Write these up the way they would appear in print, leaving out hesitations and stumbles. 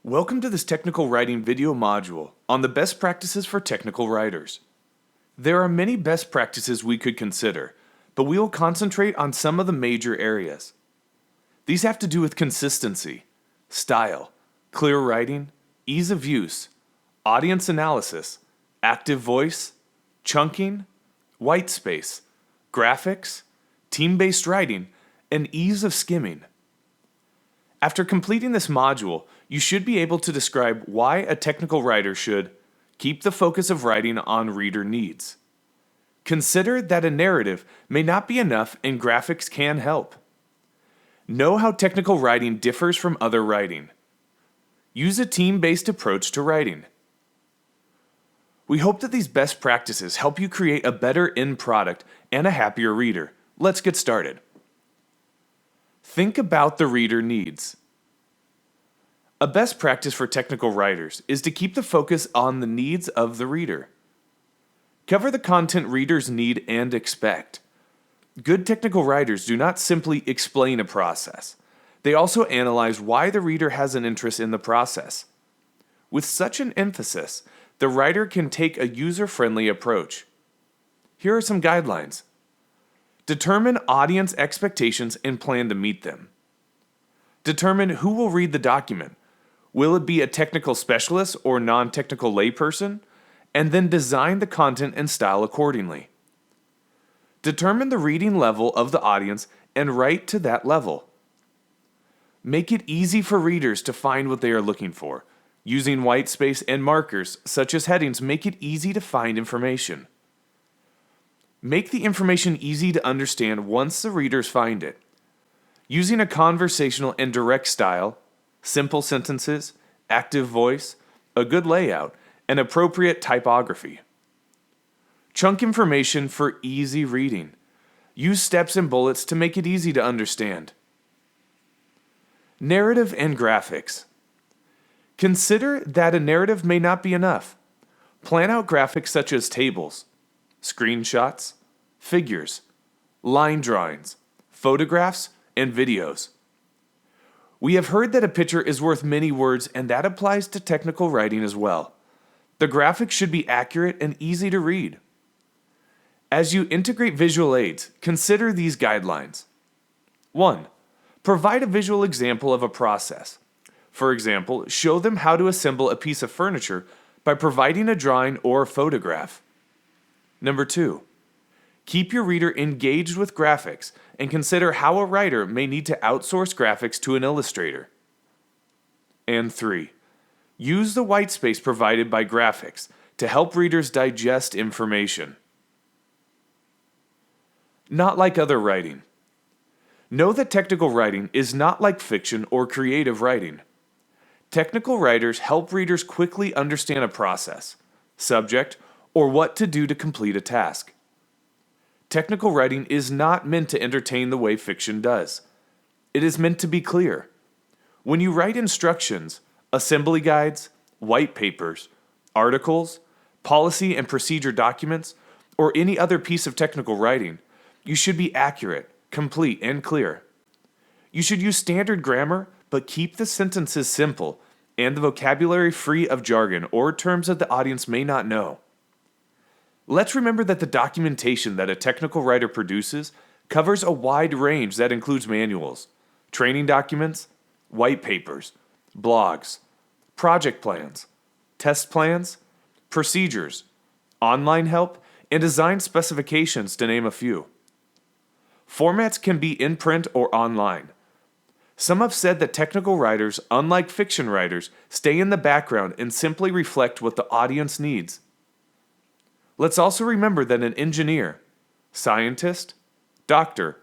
Welcome to this technical writing video module on the best practices for technical writers. There are many best practices we could consider, but we will concentrate on some of the major areas. These have to do with consistency, style, clear writing, ease of use, audience analysis, active voice, chunking, white space, graphics, team-based writing, and ease of skimming. After completing this module, you should be able to describe why a technical writer should keep the focus of writing on reader needs. Consider that a narrative may not be enough and graphics can help. Know how technical writing differs from other writing. Use a team-based approach to writing. We hope that these best practices help you create a better end product and a happier reader. Let's get started. Think about the reader needs. A best practice for technical writers is to keep the focus on the needs of the reader. Cover the content readers need and expect. Good technical writers do not simply explain a process. They also analyze why the reader has an interest in the process. With such an emphasis, the writer can take a user-friendly approach. Here are some guidelines. Determine audience expectations and plan to meet them. Determine who will read the document. Will it be a technical specialist or non-technical layperson? And then design the content and style accordingly. Determine the reading level of the audience and write to that level. Make it easy for readers to find what they are looking for. Using white space and markers, such as headings, make it easy to find information. Make the information easy to understand once the readers find it. Using a conversational and direct style, simple sentences, active voice, a good layout, and appropriate typography. Chunk information for easy reading. Use steps and bullets to make it easy to understand. Narrative and graphics. Consider that a narrative may not be enough. Plan out graphics such as tables, screenshots, figures, line drawings, photographs, and videos. We have heard that a picture is worth many words, and that applies to technical writing as well. The graphics should be accurate and easy to read. As you integrate visual aids, consider these guidelines. 1. Provide a visual example of a process. For example, show them how to assemble a piece of furniture by providing a drawing or a photograph. 2. Keep your reader engaged with graphics and consider how a writer may need to outsource graphics to an illustrator. And 3. Use the white space provided by graphics to help readers digest information. Not like other writing. Know that technical writing is not like fiction or creative writing. Technical writers help readers quickly understand a process, subject, or what to do to complete a task. Technical writing is not meant to entertain the way fiction does. It is meant to be clear. When you write instructions, assembly guides, white papers, articles, policy and procedure documents, or any other piece of technical writing, you should be accurate, complete, and clear. You should use standard grammar, but keep the sentences simple and the vocabulary free of jargon or terms that the audience may not know. Let's remember that the documentation that a technical writer produces covers a wide range that includes manuals, training documents, white papers, blogs, project plans, test plans, procedures, online help, and design specifications, to name a few. Formats can be in print or online. Some have said that technical writers, unlike fiction writers, stay in the background and simply reflect what the audience needs. Let's also remember that an engineer, scientist, doctor,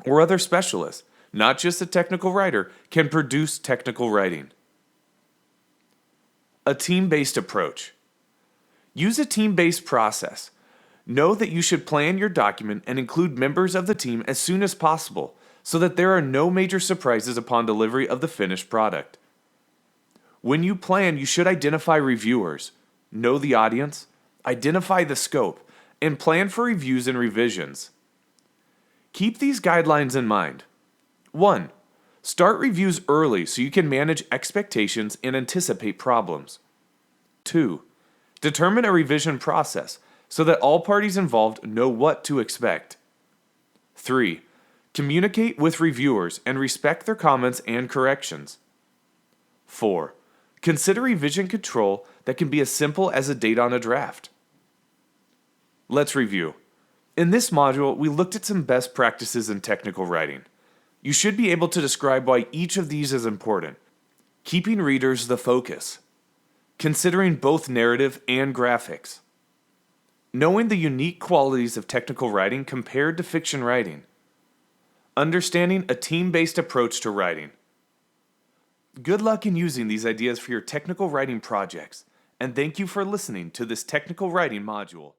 or other specialist, not just a technical writer, can produce technical writing. A team-based approach. Use a team-based process. Know that you should plan your document and include members of the team as soon as possible so that there are no major surprises upon delivery of the finished product. When you plan, you should identify reviewers, know the audience, identify the scope, and plan for reviews and revisions. Keep these guidelines in mind. 1. Start reviews early so you can manage expectations and anticipate problems. 2. Determine a revision process so that all parties involved know what to expect. 3. Communicate with reviewers and respect their comments and corrections. 4. Consider revision control that can be as simple as a date on a draft. Let's review. In this module, we looked at some best practices in technical writing. You should be able to describe why each of these is important. Keeping readers the focus. Considering both narrative and graphics. Knowing the unique qualities of technical writing compared to fiction writing. Understanding a team-based approach to writing. Good luck in using these ideas for your technical writing projects, and thank you for listening to this technical writing module.